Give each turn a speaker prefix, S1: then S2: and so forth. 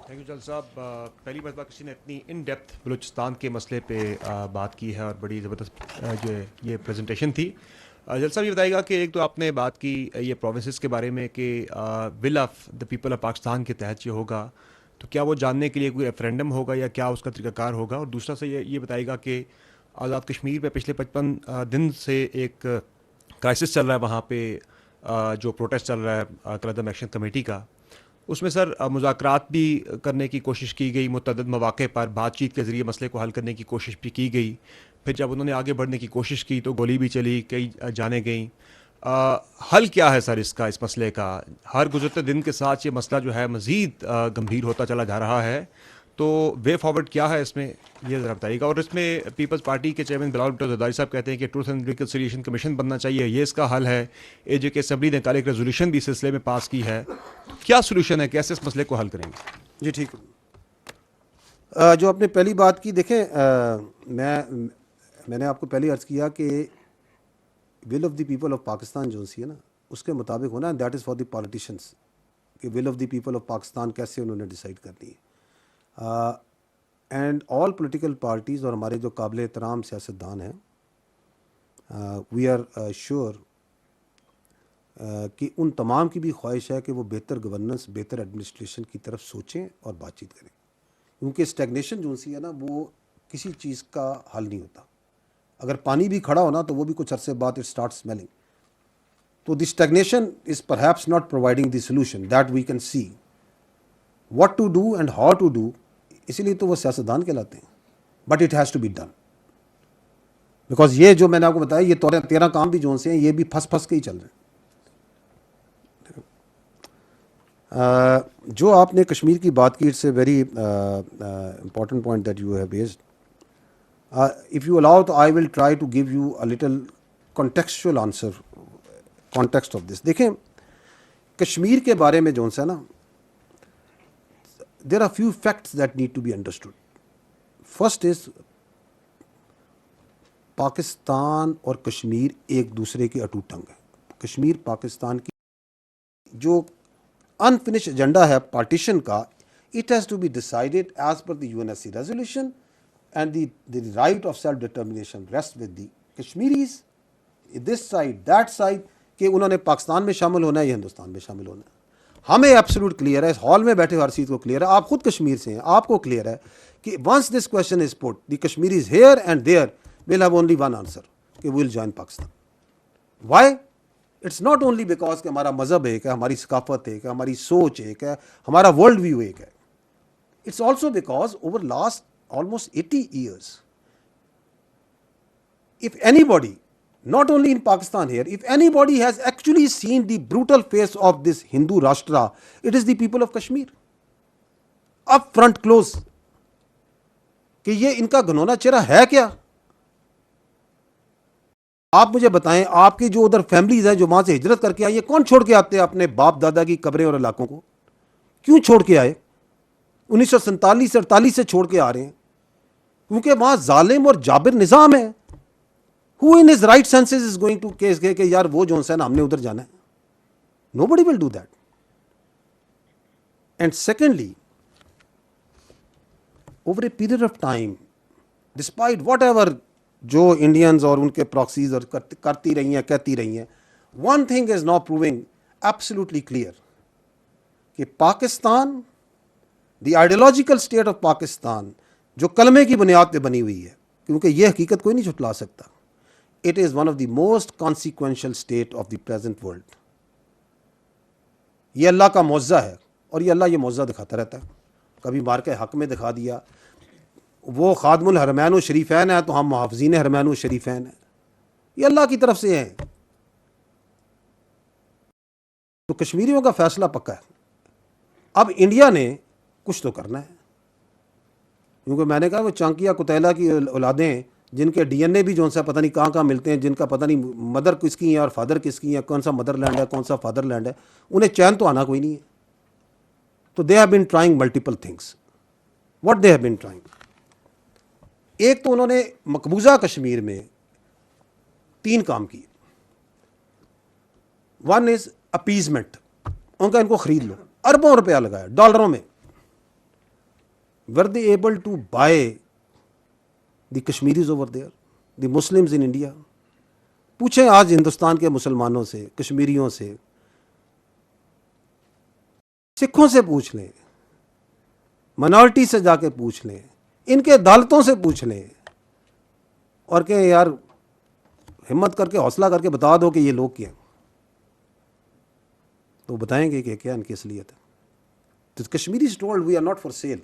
S1: Thank you جل صاحب. پہلی مرتبہ کسی نے اتنی ان ڈیپتھ بلوچستان کے مسئلے پہ بات کی ہے اور بڑی زبردست جو ہے یہ پریزنٹیشن تھی. جل صاحب یہ بتائیے گا کہ ایک تو آپ نے بات کی یہ پروونسز کے بارے میں کہ will of the people of Pakistan کے تحت یہ ہوگا تو کیا وہ جاننے کے لیے کوئی ریفرینڈم ہوگا یا کیا اس کا طریقہ کار ہوگا, اور دوسرا سے یہ بتائیے گا کہ آزاد کشمیر پہ پچھلے 55 دن سے ایک کرائسس چل رہا ہے وہاں پہ, جو پروٹیسٹ چل رہا ہے قلعہ ایکشن کمیٹی کا, اس میں سر مذاکرات بھی کرنے کی کوشش کی گئی, متعدد مواقع پر بات چیت کے ذریعے مسئلے کو حل کرنے کی کوشش بھی کی گئی, پھر جب انہوں نے آگے بڑھنے کی کوشش کی تو گولی بھی چلی, کئی جانیں گئیں. حل کیا ہے سر اس مسئلے کا؟ ہر گزرتے دن کے ساتھ یہ مسئلہ جو ہے مزید گمبھیر ہوتا چلا جا رہا ہے, تو وے فارورڈ کیا ہے اس میں, یہ ذرا بتائیے گا. اور اس میں پیپلز پارٹی کے چیئرمین بلاول بھٹو زرداری صاحب کہتے ہیں کہ ٹروتھ اینڈ ریکنسیلیشن کمیشن بننا چاہیے, یہ اس کا حل ہے. اے جے کے اسمبلی نے کل ایک ریزولوشن بھی اس سلسلے میں پاس کی ہے. کیا سولوشن ہے, کیسے اس مسئلے کو حل کریں گے؟
S2: جی ٹھیک ہے. جو آپ نے پہلی بات کی, دیکھیں میں نے آپ کو پہلے عرض کیا کہ will of the people of Pakistan جو سی ہے نا اس کے مطابق ہونا, that is for the politicians کہ will of the people of Pakistan کیسے انہوں نے ڈیسائیڈ کرنی ہے. اینڈ آل پولیٹیکل پارٹیز اور ہمارے جو قابل احترام سیاستدان ہیں, وی آر شیور کہ ان تمام کی بھی خواہش ہے کہ وہ بہتر گورننس, بہتر ایڈمنسٹریشن کی طرف سوچیں اور بات چیت کریں, کیونکہ اسٹیگنیشن جو سی ہے نا وہ کسی چیز کا حل نہیں ہوتا. اگر پانی بھی کھڑا ہونا تو وہ بھی کچھ عرصے بعد اٹ اسٹارٹ اسمیلنگ. تو the stagnation is perhaps not providing the solution that we can see what to do and how to do. اسی لیے تو وہ سیاستدان کہلاتے ہیں. But it has to be done, because یہ جو میں نے آپ کو بتایا یہ 13 کام بھی جو سے ہیں یہ بھی پھنس کے ہی چل رہے ہیں. جو آپ نے کشمیر کی بات کی, it's a very important point that you have raised. If you allow تو I will try to give you a little contextual answer, context of this. دیکھیں کشمیر کے بارے میں جو ہے نا, there are few facts that need to be understood. First is Pakistan اور کشمیر ایک دوسرے کے اٹوٹ ٹنگ ہیں. کشمیر پاکستان کی جو انفنش ایجنڈا ہے پارٹیشن کا, it has to be decided as per the UNSC resolution and the right of self determination rests with the Kashmiris, this side that side, کہ انہوں نے پاکستان میں شامل ہونا ہے یا ہندوستان میں شامل ہونا ہے. ہمیں ایبسولوٹ کلیئر ہے, اس ہال میں بیٹھے ہر چیز کو کلیئر ہے, آپ خود کشمیر سے ہیں, آپ کو کلیئر ہے کہ once this question is put, the Kashmiris here and there will have only one answer کہ we will join Pakistan. Why? It's not only because کہ ہمارا مذہب ایک ہے, ہماری ثقافت ایک ہے, ہماری سوچ ایک ہے, ہمارا ورلڈ ویو ایک ہے. It's also because over last almost 80 years if anybody, not only in Pakistan here, if anybody has actually seen the brutal face of this Hindu Rashtra, it is the people of Kashmir. Up front close. کہ یہ ان کا گھنونا چہرہ ہے کیا؟ آپ مجھے بتائیں, آپ کی جو ادھر فیملیز ہیں جو وہاں سے ہجرت کر کے آئی ہیں, کون چھوڑ کے آتے ہیں اپنے باپ دادا کی قبریں اور علاقوں کو؟ کیوں چھوڑ کے آئے؟ 1947 48 سے چھوڑ کے آ رہے ہیں کیونکہ وہاں ظالم اور جابر نظام ہے. Who in his right senses is going to case کہ یار وہ جو ہے نا ہم نے ادھر جانا ہے؟ Nobody will do that. And secondly, over a period of time, despite whatever جو انڈینز اور ان کے پراکسیز اور کرتی رہی ہیں کہتی رہی ہیں, one thing is now proving absolutely clear کہ Pakistan, the ideological state of Pakistan جو کلمے کی بنیاد پہ بنی ہوئی ہے, کیونکہ یہ حقیقت کوئی نہیں جھٹلا سکتا, it is one of the most consequential state of the present world. یہ اللہ کا معجزہ ہے اور یہ اللہ یہ معجزہ دکھاتا رہتا ہے. کبھی مار کے حق میں دکھا دیا, وہ خادم الحرمین و شریفین ہے تو ہم محافظین حرمین و شریفین ہیں, یہ اللہ کی طرف سے ہیں. تو کشمیریوں کا فیصلہ پکا ہے. اب انڈیا نے کچھ تو کرنا ہے, کیونکہ میں نے کہا وہ چانکیا کتیلا کی اولادیں جن کے ڈی این اے بھی جو سا پتہ نہیں کہاں ملتے ہیں, جن کا پتہ نہیں مدر کس کی ہیں اور فادر کس کی ہیں, کون سا مدر لینڈ ہے کون سا فادر لینڈ ہے, انہیں چین تو آنا کوئی نہیں ہے. تو they have been trying multiple things. What they have been trying, ایک تو انہوں نے مقبوضہ کشمیر میں 3 کام کیے. ون از اپیزمنٹ, ان کو خرید لو, اربوں روپیہ لگایا ڈالروں میں. were they able to buy the Kashmiris over there, the Muslims in India? پوچھیں آج ہندوستان کے مسلمانوں سے, کشمیریوں سے, سکھوں سے پوچھ لیں, منارٹی سے جا کے پوچھ لیں, ان کے عدالتوں سے پوچھ لیں, اور کہ یار ہمت کر کے حوصلہ کر کے بتا دو کہ یہ لوگ کیا, تو بتائیں گے کہ کیا ان کی اصلیت ہے. Kashmiri is told we are not for cell.